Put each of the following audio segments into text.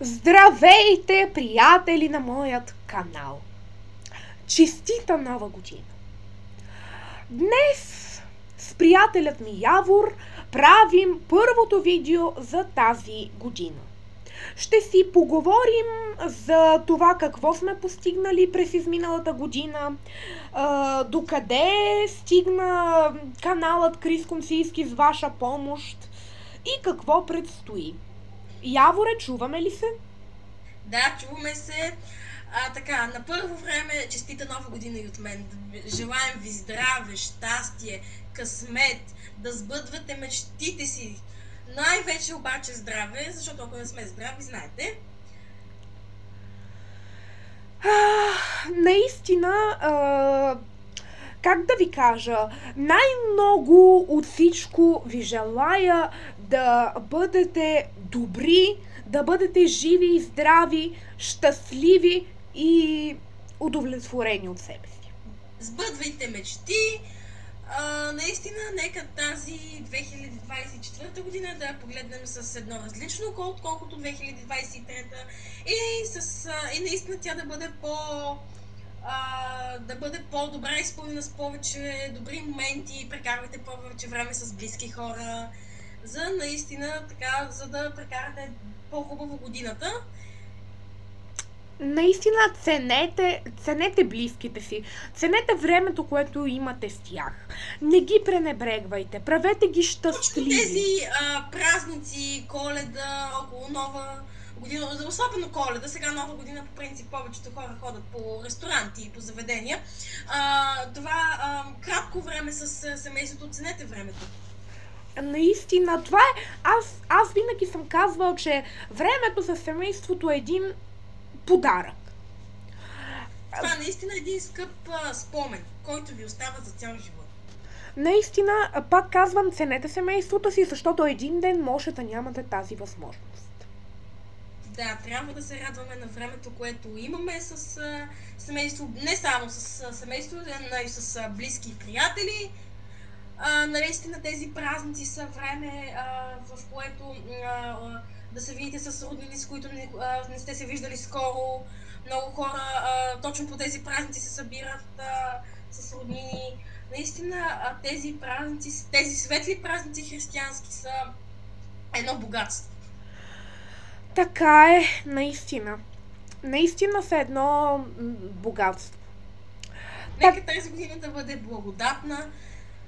Здравейте, приятели на моят канал! Честита нова година! Днес с приятелят ми Явор правим първото видео за тази година. Ще си поговорим за това какво сме постигнали през изминалата година, докъде стигна каналът Крис Комсийски с ваша помощ и какво предстои. Яворе, чуваме ли се? Да, чуваме се. Така, на първо време, честита нова година и от мен. Желаем ви здраве, щастие, късмет, да сбъдвате мечтите си. Най-вече обаче здраве, защото ако не сме здрави, знаете. Наистина, как да ви кажа, най-много от всичко ви желая да бъдете добри, да бъдете живи и здрави, щастливи и удовлетворени от себе си. Сбъдвайте мечти. Наистина, нека тази 2024 година да погледнем с едно различно око, отколкото 2023 и наистина тя да бъде по-добра, изпълнена с повече добри моменти, прекарвайте повече време с близки хора, за да прекарате по-хубаво годината. Наистина ценете близките си, ценете времето, което имате с тях. Не ги пренебрегвайте, правете ги щастливи. Точно тези празници, Коледа, около Нова година, особено Коледа, сега Нова година по принцип повечето хора ходят по ресторанти и по заведения. Това кратко време с семейството, ценете времето. Наистина, това е... Аз винаги съм казвал, че времето със семейството е един подарък. Това наистина е един скъп спомен, който ви остава за цял живот. Наистина, пак казвам, ценете семейството си, защото един ден може да нямате тази възможност. Да, трябва да се радваме на времето, което имаме с семейство, не само с семейство, но и с близки и приятели. Наистина тези празници са време, в което да се видите с роднини, с които не сте се виждали скоро. Много хора точно по тези празници се събират с роднини. Наистина тези празници, тези светли празници християнски са едно богатство. Така е, наистина. Наистина са едно богатство. Нека тази година да бъде благодатна.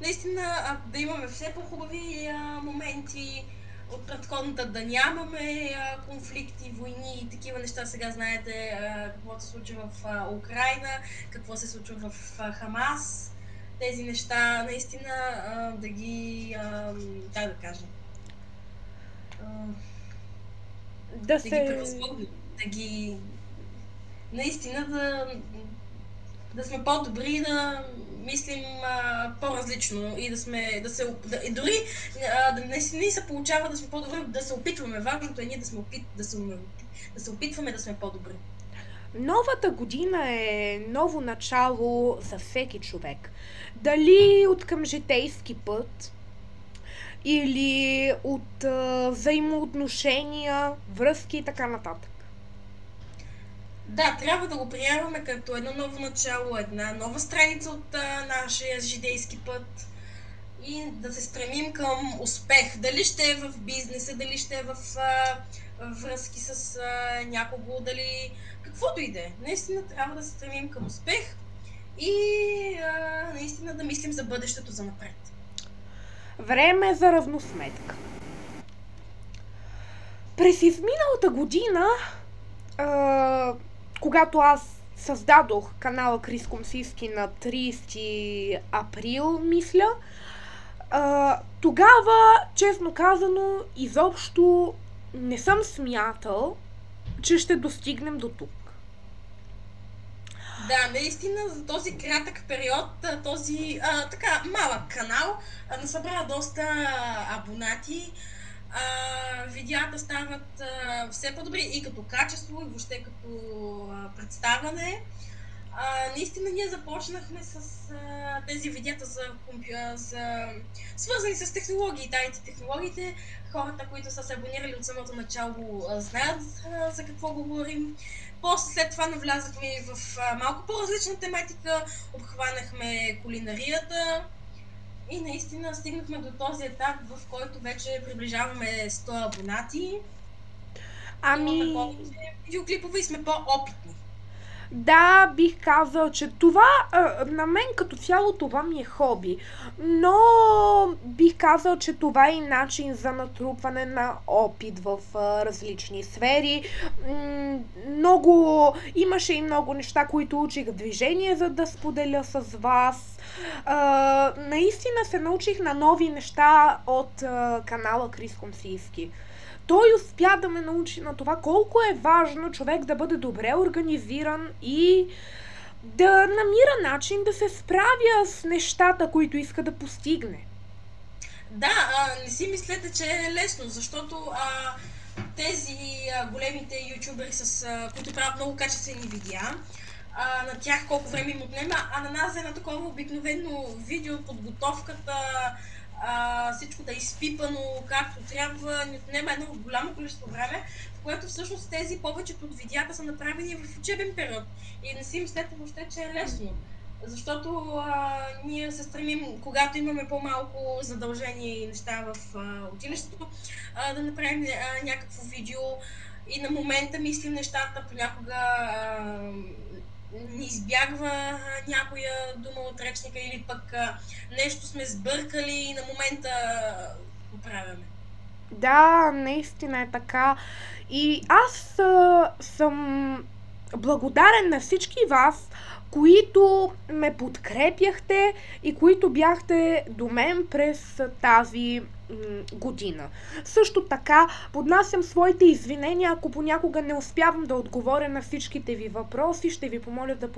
Наистина да имаме все по-хубави моменти от предходната, да нямаме конфликти, войни и такива неща. Сега знаете какво се случва в Украйна, какво се случва в Хамас. Тези неща наистина да ги, как да кажа, ги превъзмогнем, наистина да сме по-добри, да мислим по-различно и дори да не се получава да сме по-добри, да се опитваме. Важното е ние да се опитваме да сме по-добри. Новата година е ново начало за всеки човек. Дали от към житейски път, или от взаимоотношения, връзки и така нататък. Да, трябва да го приемаме като едно ново начало, една нова страница от нашия житейски път и да се стремим към успех. Дали ще е в бизнеса, дали ще е в връзки с някого, дали каквото и да е. Наистина трябва да се стремим към успех и наистина да мислим за бъдещето за напред. Време за равносметка. През изминалата година, когато аз създадох канала Крис Комсийски на 30 април, мисля, тогава, честно казано, изобщо не съм смятал, че ще достигнем до тук. Да, наистина за този кратък период, този така малък канал насъбра доста абонати. Видеята стават все по-добри и като качество, и въобще като представяне. Наистина ние започнахме с тези видеята свързани с технологии, тайните технологиите. Хората, които са се абонирали от самото начало, знаят за какво говорим. После след това навлязахме в малко по-различна тематика, обхванахме кулинарията и наистина стигнахме до този етап, в който вече приближаваме 100 абонати. Имаме повече видеоклипове и сме по-опитни. Да, бих казал, че това, на мен като цяло това ми е хоби, но бих казал, че това е и начин за натрупване на опит в различни сфери. Имаше и много неща, които учих в движение, за да споделя с вас. Наистина се научих на нови неща от канала Крис Комсийски. Той успя да ме научи на това колко е важно човек да бъде добре организиран и да намира начин да се справя с нещата, които иска да постигне. Да, не си мислете, че е лесно, защото тези големите ютубери, които правят много качествени видеа, на тях колко време им отнема, а на нас е на такова обикновено видео, подготовката, всичко да е изпипано както трябва, ни отнема едно голямо количество време, в което всъщност тези повечето от видеята са направени в учебен период. И не си мислете въобще, че е лесно. Защото ние се стремим, когато имаме по-малко задължения и неща в училището, да направим някакво видео и на момента мислим нещата, понякога ни избягва някоя дума от речника или пък нещо сме сбъркали и на момента поправяме. Да, наистина е така. И аз съм благодарен на всички вас, които ме подкрепяхте и които бяхте до мен през тази година. Също така поднасям своите извинения, ако понякога не успявам да отговоря на всичките ви въпроси. Ще ви помоля да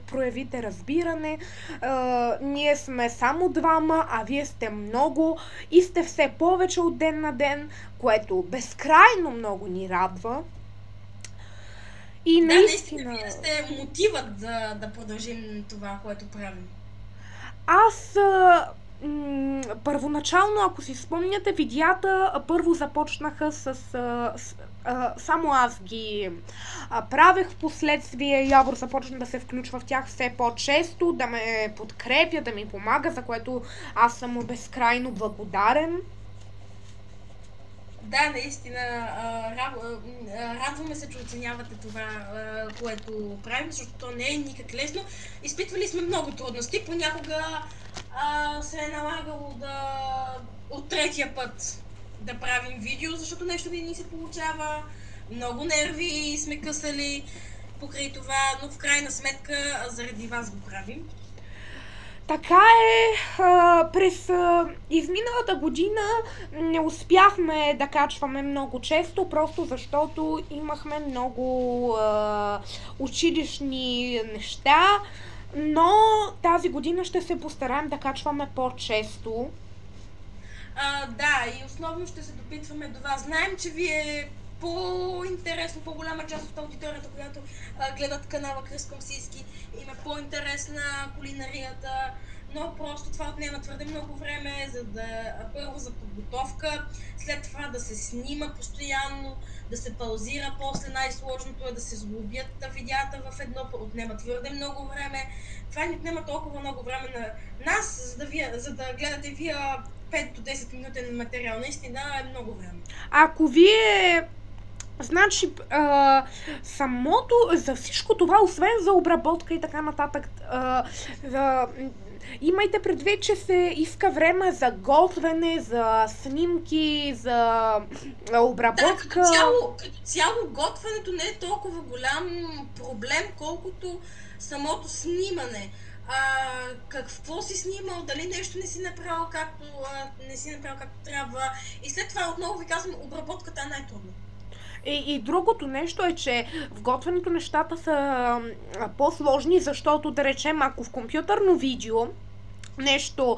проявите разбиране. Ние сме само двама, а вие сте много и сте все повече от ден на ден, което безкрайно много ни радва. И наистина... вие сте мотивът да продължим това, което правим. Аз първоначално, ако си спомняте, видеята първо започнаха само аз ги правех, в последствие Явор започна да се включва в тях все по-често, да ме подкрепя, да ми помага, за което аз съм му безкрайно благодарен. Да, наистина, радваме се, че оценявате това, което правим, защото то не е никак лесно. Изпитвали сме много трудности, понякога се е налагало от третия път да правим видео, защото нещо не ни се получава, много нерви сме късали покрай това, но в крайна сметка заради вас го правим. Така е, през изминалата година не успяхме да качваме много често, просто защото имахме много училищни неща, но тази година ще се постараем да качваме по-често. Да, и основно ще се допитваме до вас. Знаем, че ви е по-интересно, по-голяма част от аудиторията, която гледат канала Крис Комсийски, има по-интересна кулинарията, но просто това отнема твърде много време, първо за подготовка, след това да се снима постоянно, да се паузира, после най-сложното е да се сглобят видеята в едно, отнема твърде много време. Това ни отнема толкова много време на нас, за да гледате вие 5 до 10 минутен материал. Наистина е много време. Ако вие... Значи, самото, за всичко това, освен за обработка и така нататък, имайте предвид, че се иска време за готвене, за снимки, за обработка. Да, като цяло готвенето не е толкова голям проблем, колкото самото снимане. Какво си снимал, дали нещо не си направил както трябва. И след това отново ви казвам, обработката е най-трудно. И другото нещо е, че в готвенето нещата са по-сложни, защото, да речем, ако в компютърно видео нещо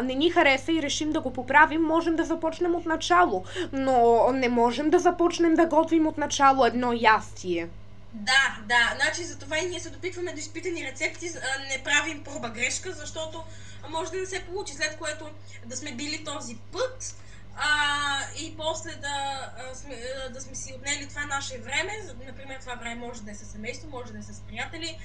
не ни хареса и решим да го поправим, можем да започнем от начало, но не можем да започнем да готвим от начало едно ястие. Да, значи затова и ние се допитваме до изпитани рецепти, не правим проба грешка, защото може да не се получи, след което да сме били този път и после да сме си отнели това наше време. Например, това време може да е със семейство, може да е с приятели,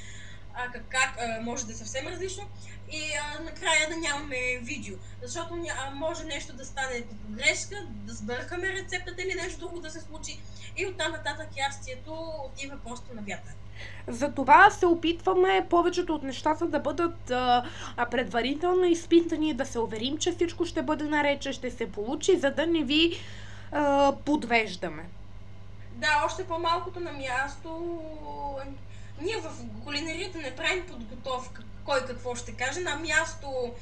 може да е съвсем различно и накрая да нямаме видео, защото може нещо да стане по грешка, да сбъркаме рецептата или нещо друго да се случи и оттам нататък ястието отива просто на вятър. Затова се опитваме повечето от нещата да бъдат предварително изпитани, да се уверим, че всичко ще бъде наред, че ще се получи, за да не ви подвеждаме. Да, още по-малкото на място. Ние в кулинарията не правим подготовка, кой какво ще каже. На място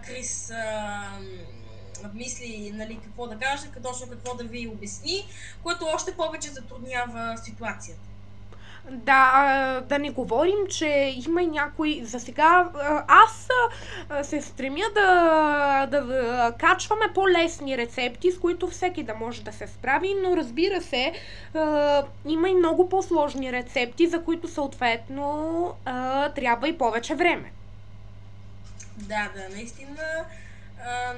Крис мисли, нали, какво да каже, точно какво да ви обясни, което още повече затруднява ситуацията. Да не говорим, че има и някои... За сега аз се стремя да качваме по-лесни рецепти, с които всеки да може да се справи, но разбира се, има и много по-сложни рецепти, за които съответно трябва и повече време. Да, наистина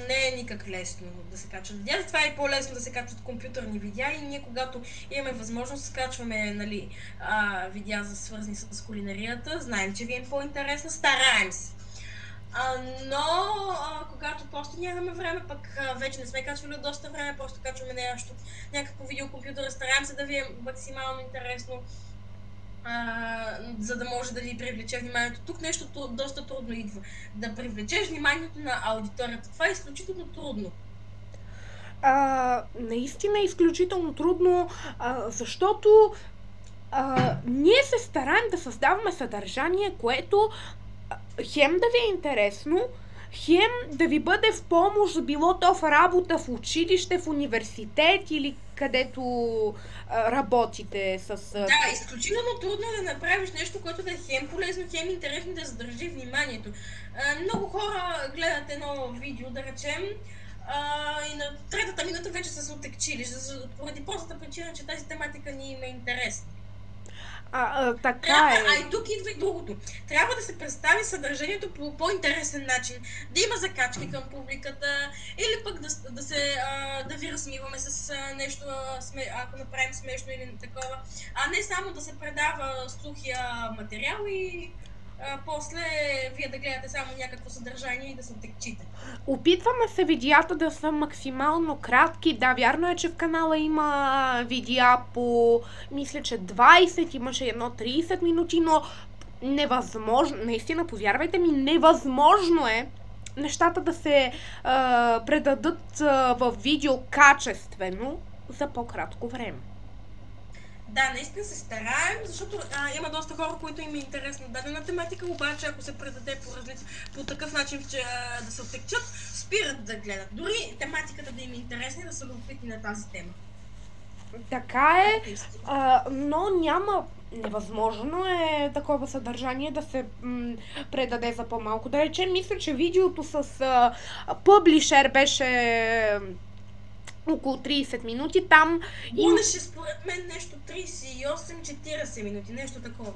не е никак лесно да се качват видеа. Това е по-лесно да се качват компютърни видеа и ние, когато имаме възможност, скачваме, нали, видеа свързани с кулинарията. Знаем, че ви е по-интересно, стараем се. Но когато просто нямаме време, пък вече не сме качвали от доста време, просто качваме нещо, някакво видеокомпютър, стараем се да ви е максимално интересно, за да може да ви привлече вниманието. Тук нещо доста трудно идва. Да привлечеш вниманието на аудиторията. Това е изключително трудно. Наистина е изключително трудно, защото ние се стараем да създаваме съдържание, което хем да ви е интересно, хем да ви бъде в помощ, било то в работа, в училище, в университет или където работите с... Да, изключително трудно е да направиш нещо, което да е хем полезно, хем интересно, да задържи вниманието. Много хора гледат едно видео, да речем, и на третата минута вече са се отекчили, поради простата причина, че тази тематика ни им е интересна. Така е. И тук идва и другото. Трябва да се представи съдържанието по по-интересен начин. Да има закачки към публиката, или пък да ви разсмиваме с нещо, ако направим смешно или такова. А не само да се предава сухия материал и после вие да гледате само някакво съдържание и да се отекчите. Опитваме се видеята да са максимално кратки. Да, вярно е, че в канала има видеа по, мисля, че 20, имаше едно 30 минути, но невъзможно, наистина, повярвайте ми, невъзможно е нещата да се предадат в видео качествено за по-кратко време. Да, наистина се стараем, защото има доста хора, които им е интересна дадена тематика, обаче ако се предаде по такъв начин, че да се отекчат, спират да гледат. Дори тематиката да им е интересна, да са любопитни на тази тема. Така е, но няма... Невъзможно е такова съдържание да се предаде за по-малко. Да речем, мисля, че видеото с Publisher беше около 30 минути. Там имаше според мен нещо 38-40 минути, нещо такова.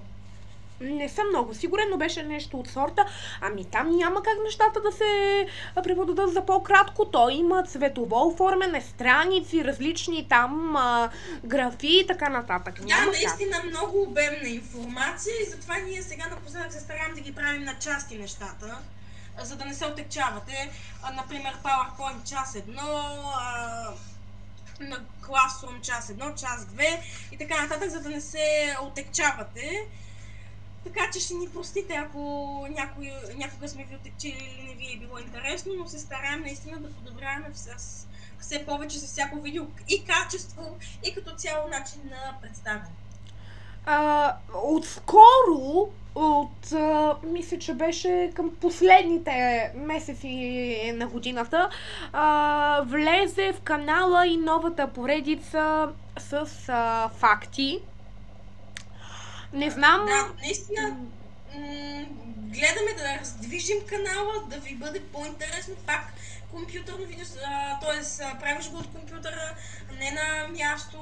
Не съм много сигурен, но беше нещо от сорта. Ами там няма как нещата да се преподадат за по-кратко. Той има цветово оформяне, страници, различни там графи и така нататък. Да, наистина много обемна информация и затова ние сега напоследък се стараем да ги правим на части нещата, за да не се отекчавате. Например, PowerPoint час 1, на Classroom час 1, час 2 и така нататък, за да не се отекчавате. Така че ще ни простите, ако някога сме ви отекчили или не ви е било интересно, но се стараем наистина да подобряваме все повече за всяко видео и качество, и като цяло начин на представяне. Отскоро, мисля, че беше към последните месеци на годината, влезе в канала и новата поредица с факти. Не знам... Да, наистина гледаме да раздвижим канала, да ви бъде по-интересно, пак компютърно видео, т.е. правиш го от компютъра, не на място,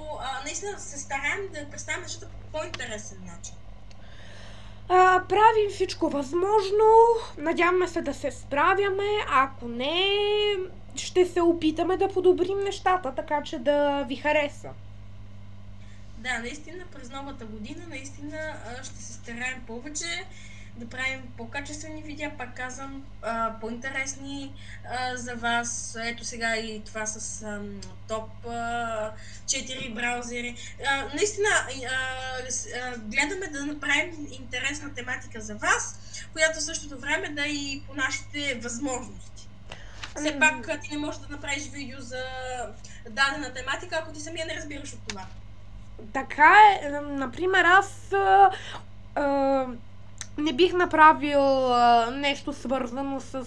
наистина се стараем да представим нещата по по-интересен начин. Правим всичко възможно, надяваме се да се справяме, ако не, ще се опитаме да подобрим нещата, така че да ви хареса. Да, наистина през новата година наистина ще се стараем повече да правим по-качествени видеа, пак казвам, по-интересни за вас. Ето сега и това с топ 4 браузери. Наистина гледаме да направим интересна тематика за вас, която в същото време да е и по нашите възможности. Все пак ти не можеш да направиш видео за дадена тематика, ако ти самия не разбираш от това. Така е, например, аз не бих направил нещо свързано с,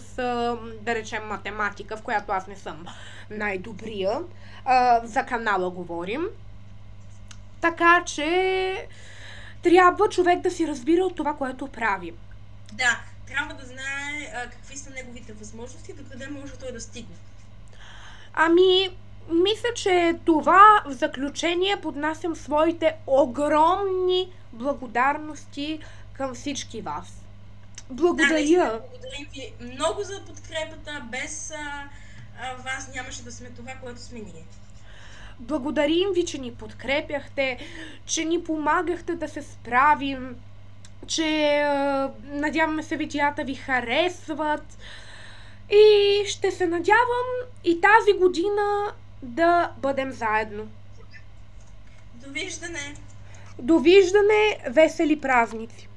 да речем, математика, в която аз не съм най-добрия. За канала говорим. Така че трябва човек да си разбира от това, което прави. Да, трябва да знае какви са неговите възможности, докъде може той да стигне. Мисля, че това в заключение поднасям своите огромни благодарности към всички вас. Благодаря! Да, благодарим ви много за подкрепата. Без вас нямаше да сме това, което сме ние. Благодарим ви, че ни подкрепяхте, че ни помагахте да се справим, че надяваме се видеята ви харесват и ще се надявам и тази година да бъдем заедно. Довиждане! Довиждане, весели празници!